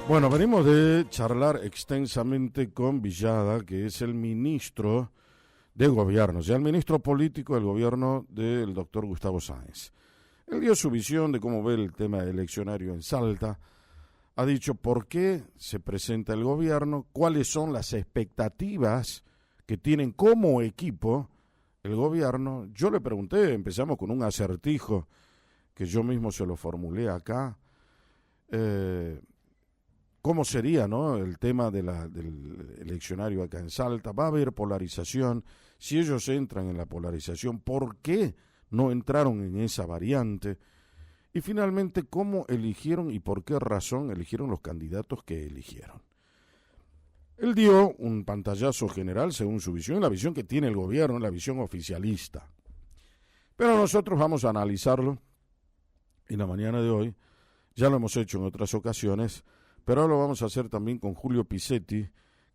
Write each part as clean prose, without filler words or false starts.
Bueno, venimos de charlar extensamente con Villada, que es el ministro de Gobierno, o sea, el ministro político del gobierno del doctor Gustavo Sáenz. Él dio su visión de cómo ve el tema eleccionario en Salta, ha dicho por qué se presenta el gobierno, cuáles son las expectativas que tienen como equipo el gobierno. Yo le pregunté, empezamos con un acertijo que yo mismo se lo formulé acá, ¿cómo sería, no, el tema del eleccionario acá en Salta? ¿Va a haber polarización? Si ellos entran en la polarización, ¿por qué no entraron en esa variante? Y finalmente, ¿cómo eligieron y por qué razón eligieron los candidatos que eligieron? Él dio un pantallazo general según su visión, la visión que tiene el gobierno, la visión oficialista. Pero nosotros vamos a analizarlo en la mañana de hoy, ya lo hemos hecho en otras ocasiones, pero ahora lo vamos a hacer también con Julio Pisetti,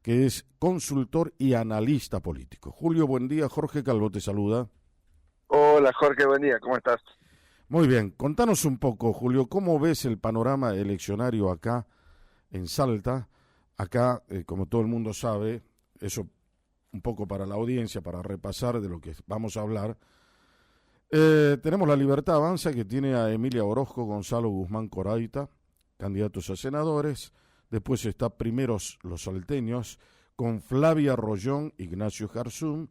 que es consultor y analista político. Julio, buen día. Jorge Calvo te saluda. Hola Jorge, buen día, ¿cómo estás? Muy bien, contanos un poco, Julio, ¿cómo ves el panorama eleccionario acá en Salta? Acá, como todo el mundo sabe, eso un poco para la audiencia, para repasar de lo que vamos a hablar. Tenemos la Libertad Avanza, que tiene a Emilia Orozco, Gonzalo Guzmán Coraita, candidatos a senadores. Después está primeros los salteños, con Flavia Rollón, Ignacio Jarzum.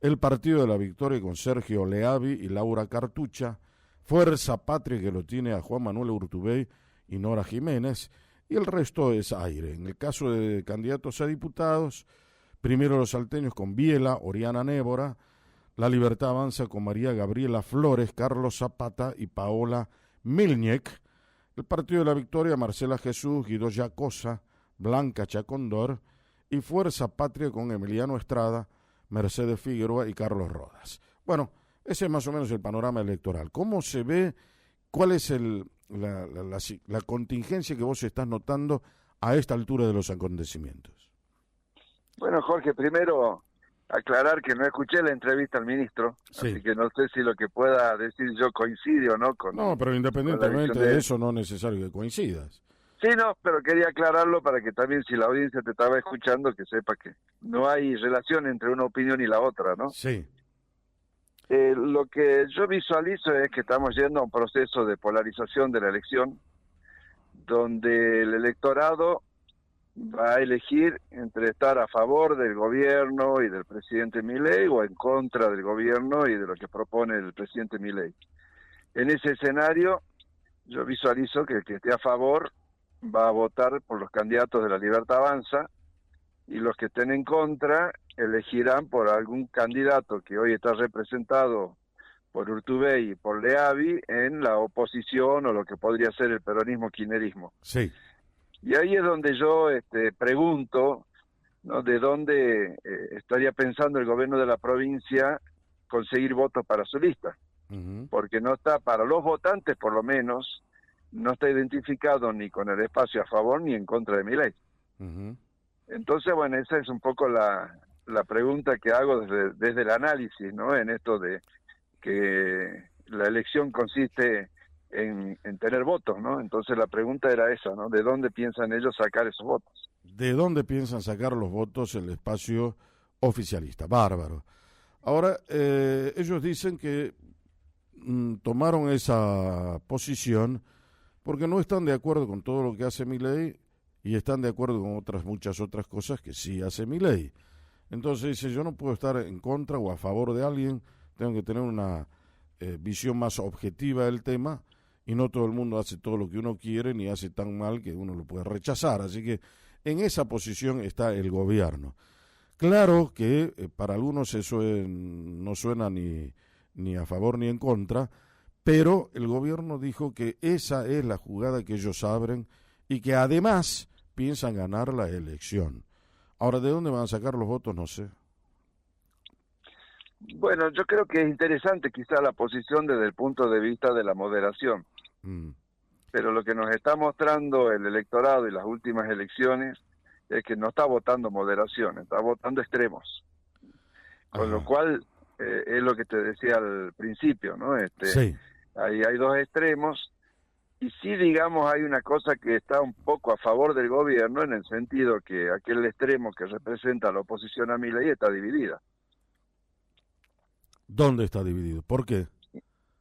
El Partido de la Victoria con Sergio Leavi y Laura Cartucha. Fuerza Patria, que lo tiene a Juan Manuel Urtubey y Nora Jiménez. Y el resto es aire. En el caso de candidatos a diputados, primero los salteños con Biela, Oriana Nébora. La Libertad Avanza con María Gabriela Flores, Carlos Zapata y Paola Milniek. El Partido de la Victoria, Marcela Jesús, Guido Yacosa, Blanca Chacondor. Y Fuerza Patria con Emiliano Estrada, Mercedes Figueroa y Carlos Rodas. Bueno, ese es más o menos el panorama electoral. ¿Cómo se ve? ¿Cuál es la contingencia que vos estás notando a esta altura de los acontecimientos? Bueno Jorge, primero aclarar que no escuché la entrevista al ministro, Sí. así que no sé si lo que pueda decir yo coincide o no con... No, pero independientemente de eso no es necesario que coincidas. Sí, no, pero quería aclararlo para que también si la audiencia te estaba escuchando, que sepa que no hay relación entre una opinión y la otra, ¿no? Sí. Lo que yo visualizo es que estamos yendo a un proceso de polarización de la elección, donde el electorado va a elegir entre estar a favor del gobierno y del presidente Milei o en contra del gobierno y de lo que propone el presidente Milei. En ese escenario, yo visualizo que el que esté a favor va a votar por los candidatos de la Libertad Avanza y los que estén en contra elegirán por algún candidato que hoy está representado por Urtubey y por Leavi en la oposición o lo que podría ser el peronismo-kirchnerismo. Sí. Y ahí es donde yo pregunto, ¿no?, de dónde estaría pensando el gobierno de la provincia conseguir votos para su lista. Porque no está, para los votantes por lo menos, no está identificado ni con el espacio a favor ni en contra de Milei. Entonces, bueno, esa es un poco la pregunta que hago desde el análisis, ¿no?, en esto de que la elección consiste en tener votos, ¿no? Entonces la pregunta era esa, ¿no? ¿De dónde piensan ellos sacar esos votos? ¿De dónde piensan sacar los votos el espacio oficialista? Bárbaro. Ahora, ellos dicen que tomaron esa posición porque no están de acuerdo con todo lo que hace Milei y están de acuerdo con muchas otras cosas que sí hace Milei. Entonces dice, yo no puedo estar en contra o a favor de alguien, tengo que tener una visión más objetiva del tema, y no todo el mundo hace todo lo que uno quiere ni hace tan mal que uno lo puede rechazar. Así que en esa posición está el gobierno. Claro que para algunos eso no suena ni a favor ni en contra, pero el gobierno dijo que esa es la jugada que ellos abren y que además piensan ganar la elección. Ahora, ¿de dónde van a sacar los votos? No sé. Bueno, yo creo que es interesante quizá la posición desde el punto de vista de la moderación. Pero lo que nos está mostrando el electorado y las últimas elecciones es que no está votando moderación, está votando extremos. Con lo cual, es lo que te decía al principio, ¿no? Sí. Hay dos extremos Y sí, digamos, hay una cosa que está un poco a favor del gobierno, en el sentido que aquel extremo que representa a la oposición a Milei está dividida. ¿Dónde está dividido? ¿Por qué?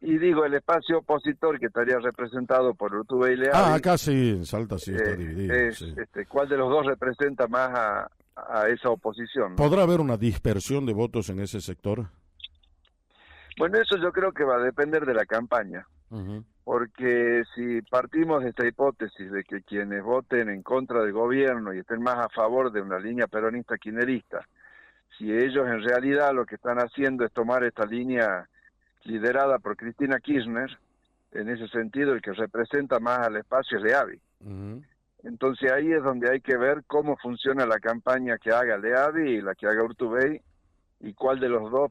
Y digo, el espacio opositor que estaría representado por Urtubey y Ah, Leavi, acá sí, en Salta sí está dividido. es Sí. ¿cuál de los dos representa más a esa oposición, ¿no? ¿Podrá haber una dispersión de votos en ese sector? Bueno, eso yo creo que va a depender de la campaña, Ujú. porque si partimos de esta hipótesis de que quienes voten en contra del gobierno y estén más a favor de una línea peronista kirchnerista, si ellos en realidad lo que están haciendo es tomar esta línea liderada por Cristina Kirchner, en ese sentido el que representa más al espacio es Leavi. Ujú. Entonces ahí es donde hay que ver cómo funciona la campaña que haga Leavi y la que haga Urtubey, y cuál de los dos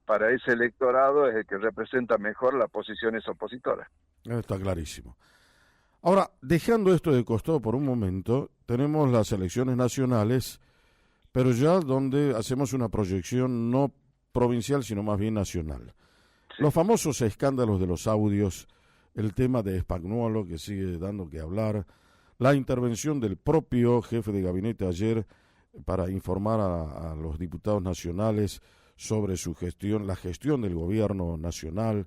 para ese electorado es el que representa mejor las posiciones opositoras. Está clarísimo. Ahora, dejando esto de costado por un momento, tenemos las elecciones nacionales, pero ya donde hacemos una proyección no provincial, sino más bien nacional. Sí. Los famosos escándalos de los audios, el tema de Spagnuolo que sigue dando que hablar, la intervención del propio jefe de gabinete ayer para informar a los diputados nacionales sobre su gestión, la gestión del gobierno nacional,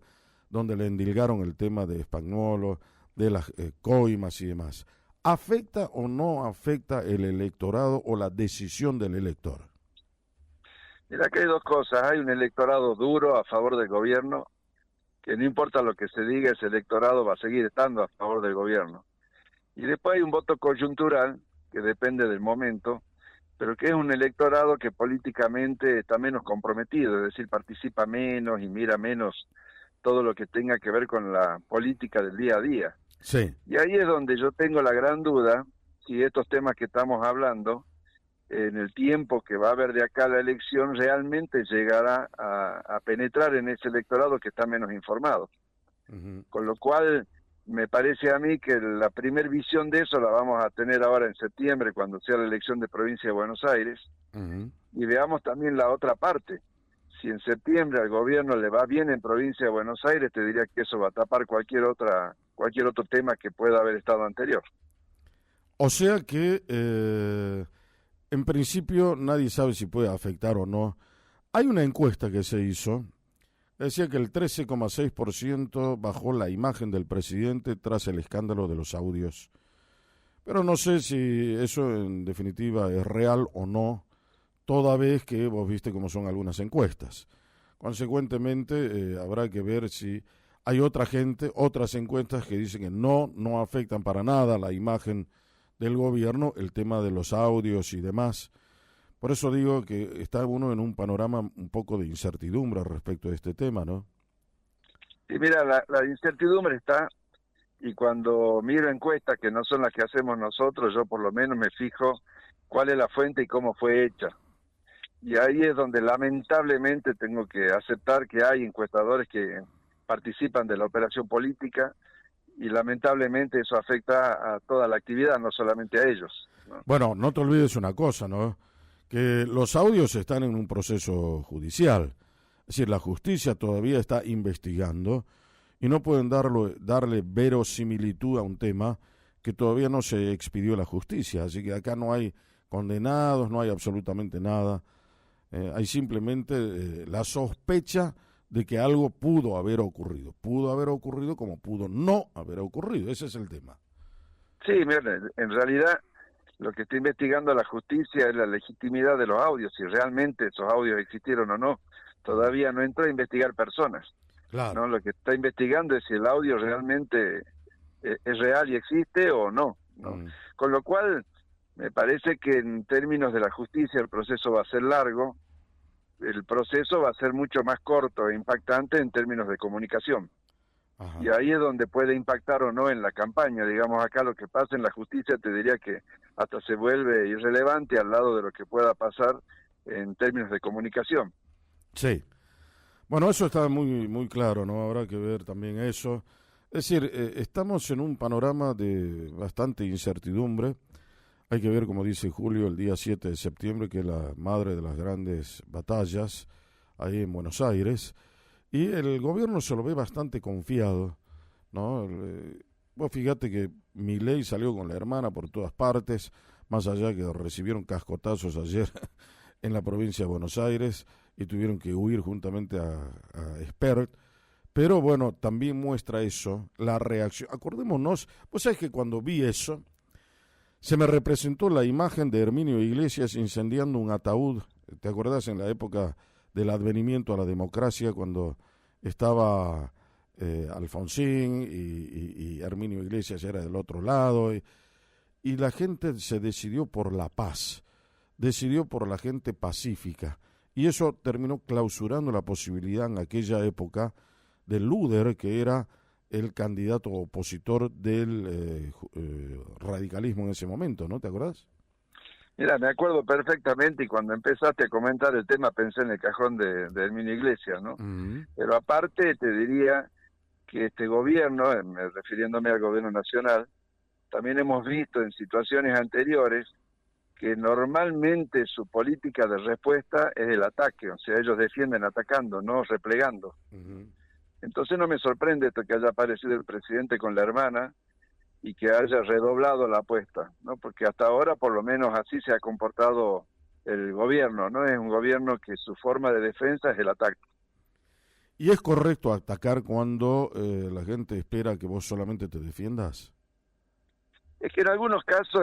donde le endilgaron el tema de Spagnuolo, de las coimas y demás. ¿Afecta o no afecta el electorado o la decisión del elector? Mira, que hay dos cosas. Hay un electorado duro a favor del gobierno, que no importa lo que se diga, ese electorado va a seguir estando a favor del gobierno. Y después hay un voto coyuntural, que depende del momento, pero que es un electorado que políticamente está menos comprometido, es decir, participa menos y mira menos todo lo que tenga que ver con la política del día a día. Sí. Y ahí es donde yo tengo la gran duda si estos temas que estamos hablando, en el tiempo que va a haber de acá a la elección, realmente llegará a penetrar en ese electorado que está menos informado. Uh-huh. Con lo cual, me parece a mí que la primer visión de eso la vamos a tener ahora en septiembre, cuando sea la elección de Provincia de Buenos Aires, Uh-huh. y veamos también la otra parte. Si en septiembre al gobierno le va bien en Provincia de Buenos Aires, te diría que eso va a tapar cualquier otro tema que pueda haber estado anterior. O sea que, en principio, nadie sabe si puede afectar o no. Hay una encuesta que se hizo, decía que el 13,6% bajó la imagen del presidente tras el escándalo de los audios. Pero no sé si eso en definitiva es real o no, toda vez que vos viste cómo son algunas encuestas. Consecuentemente, habrá que ver si hay otra gente, otras encuestas que dicen que no afectan para nada la imagen del gobierno, el tema de los audios y demás. Por eso digo que está uno en un panorama un poco de incertidumbre respecto a este tema, ¿no? Y mira, la incertidumbre está, y cuando miro encuestas que no son las que hacemos nosotros, yo por lo menos me fijo cuál es la fuente y cómo fue hecha. Y ahí es donde lamentablemente tengo que aceptar que hay encuestadores que participan de la operación política, y lamentablemente eso afecta a toda la actividad, no solamente a ellos, ¿no? Bueno, no te olvides una cosa, ¿no? Que los audios están en un proceso judicial. Es decir, la justicia todavía está investigando y no pueden darle verosimilitud a un tema que todavía no se expidió la justicia. Así que acá no hay condenados, no hay absolutamente nada. Hay simplemente la sospecha de que algo pudo haber ocurrido. Pudo haber ocurrido como pudo no haber ocurrido. Ese es el tema. Sí, mira, en realidad lo que está investigando la justicia es la legitimidad de los audios, si realmente esos audios existieron o no. Todavía no entró a investigar personas. Claro. ¿No? Lo que está investigando es si el audio realmente es real y existe o no, ¿no? Con lo cual, me parece que en términos de la justicia el proceso va a ser largo, el proceso va a ser mucho más corto e impactante en términos de comunicación. Ajá. Y ahí es donde puede impactar o no en la campaña. Digamos, acá lo que pasa en la justicia te diría que hasta se vuelve irrelevante al lado de lo que pueda pasar en términos de comunicación. Sí. Bueno, eso está muy claro, ¿no? Habrá que ver también eso. Es decir, estamos en un panorama de bastante incertidumbre. Hay que ver, como dice Julio, el día 7 de septiembre, que es la madre de las grandes batallas ahí en Buenos Aires. Y el gobierno se lo ve bastante confiado, ¿no? Vos fíjate que Milei salió con la hermana por todas partes, más allá que recibieron cascotazos ayer en la provincia de Buenos Aires y tuvieron que huir juntamente a Espert. Pero bueno, también muestra eso, la reacción. Acordémonos, vos sabés que cuando vi eso, se me representó la imagen de Herminio Iglesias incendiando un ataúd. ¿Te acordás en la época del advenimiento a la democracia, cuando estaba Alfonsín y Herminio Iglesias era del otro lado? Y la gente se decidió por la paz, decidió por la gente pacífica. Y eso terminó clausurando la posibilidad en aquella época del Luder, que era el candidato opositor del radicalismo en ese momento, ¿no? ¿Te acordás? Mira, me acuerdo perfectamente y cuando empezaste a comentar el tema pensé en el cajón de Herminio Iglesias, ¿no? Uh-huh. Pero aparte te diría que este gobierno, refiriéndome al gobierno nacional, también hemos visto en situaciones anteriores que normalmente su política de respuesta es el ataque, o sea, ellos defienden atacando, no replegando. Uh-huh. Entonces no me sorprende esto que haya aparecido el presidente con la hermana y que haya redoblado la apuesta, ¿no? Porque hasta ahora por lo menos así se ha comportado el gobierno, ¿no? Es un gobierno que su forma de defensa es el ataque. ¿Y es correcto atacar cuando la gente espera que vos solamente te defiendas? Es que en algunos casos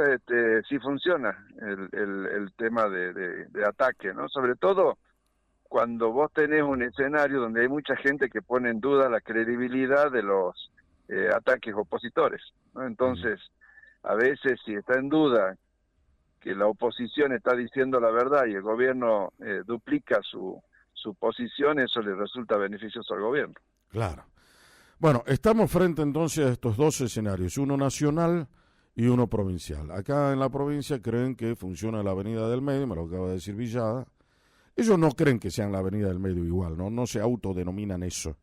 sí funciona el tema de ataque, ¿no? Sobre todo cuando vos tenés un escenario donde hay mucha gente que pone en duda la credibilidad de los ataques opositores, ¿no? Entonces, a veces si está en duda que la oposición está diciendo la verdad y el gobierno duplica su posición, eso le resulta beneficioso al gobierno. Claro. Bueno, estamos frente entonces a estos dos escenarios, uno nacional y uno provincial. Acá en la provincia creen que funciona la Avenida del Medio, me lo acaba de decir Villada. Ellos no creen que sean la Avenida del Medio igual, no se autodenominan eso.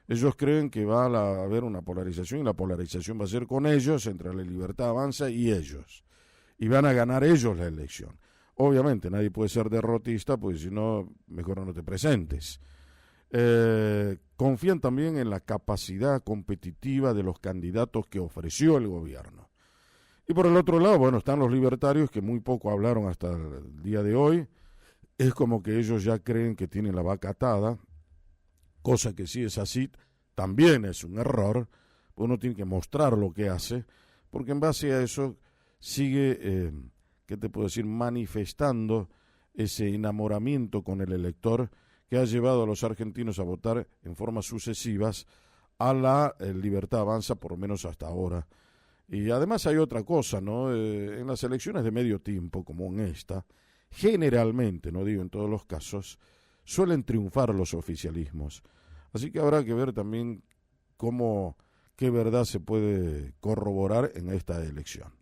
Ellos creen que va a haber una polarización y la polarización va a ser con ellos, entre la Libertad Avanza y ellos. Y van a ganar ellos la elección. Obviamente nadie puede ser derrotista, pues si no, mejor no te presentes. Confían también en la capacidad competitiva de los candidatos que ofreció el gobierno. Y por el otro lado, bueno, están los libertarios que muy poco hablaron hasta el día de hoy. Es como que ellos ya creen que tienen la vaca atada, cosa que si es así, también es un error. Uno tiene que mostrar lo que hace, porque en base a eso sigue, ¿qué te puedo decir?, manifestando ese enamoramiento con el elector que ha llevado a los argentinos a votar en formas sucesivas a la Libertad Avanza, por lo menos hasta ahora. Y además hay otra cosa, ¿no? En las elecciones de medio tiempo, como en esta, generalmente, no digo en todos los casos, suelen triunfar los oficialismos. Así que habrá que ver también qué verdad se puede corroborar en esta elección.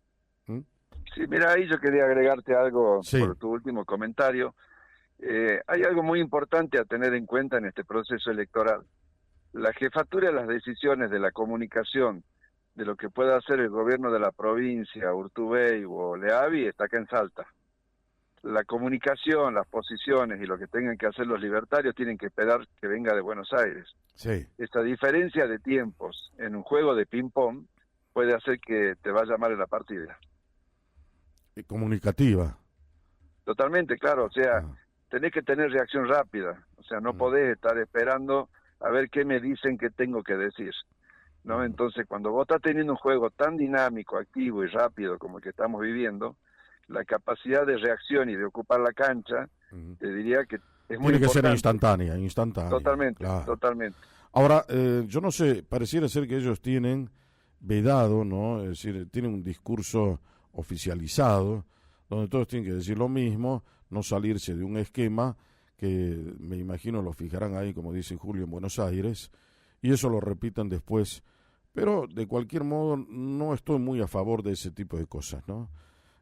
Sí, mira, ahí yo quería agregarte algo sí. Por tu último comentario. Hay algo muy importante a tener en cuenta en este proceso electoral. La jefatura de las decisiones de la comunicación de lo que pueda hacer el gobierno de la provincia, Urtubey o Leavi, está acá en Salta. La comunicación, las posiciones y lo que tengan que hacer los libertarios tienen que esperar que venga de Buenos Aires. Sí. Esta diferencia de tiempos en un juego de ping-pong puede hacer que te vaya mal en la partida. Comunicativa. Totalmente, claro, o sea, tenés que tener reacción rápida, o sea, no podés estar esperando a ver qué me dicen que tengo que decir, ¿no? Entonces, cuando vos estás teniendo un juego tan dinámico, activo y rápido como el que estamos viviendo, la capacidad de reacción y de ocupar la cancha, te diría que es muy importante. Tiene que ser instantánea. Totalmente, claro. Totalmente. Ahora, yo no sé, pareciera ser que ellos tienen vedado, ¿no? Es decir, tienen un discurso oficializado, donde todos tienen que decir lo mismo, no salirse de un esquema que me imagino lo fijarán ahí, como dice Julio, en Buenos Aires, y eso lo repitan después. Pero, de cualquier modo, no estoy muy a favor de ese tipo de cosas, ¿no?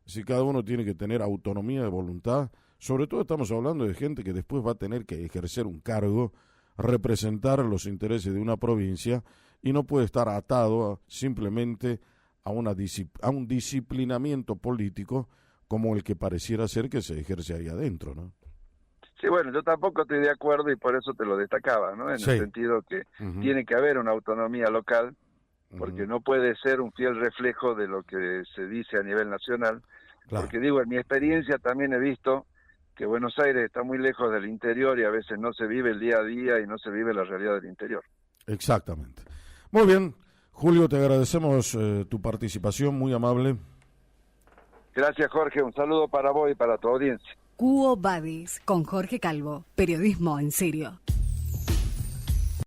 Si cada uno tiene que tener autonomía de voluntad, sobre todo estamos hablando de gente que después va a tener que ejercer un cargo, representar los intereses de una provincia y no puede estar atado simplemente a un disciplinamiento político como el que pareciera ser que se ejerce ahí adentro, ¿no? Sí, bueno, yo tampoco estoy de acuerdo y por eso te lo destacaba, ¿no? En el sentido que tiene que haber una autonomía local porque no puede ser un fiel reflejo de lo que se dice a nivel nacional, Claro. porque digo, en mi experiencia también he visto que Buenos Aires está muy lejos del interior y a veces no se vive el día a día y no se vive la realidad del interior. Exactamente. Muy bien, Julio, te agradecemos tu participación, muy amable. Gracias, Jorge, un saludo para vos y para tu audiencia. Quo Vadis, con Jorge Calvo, periodismo en serio.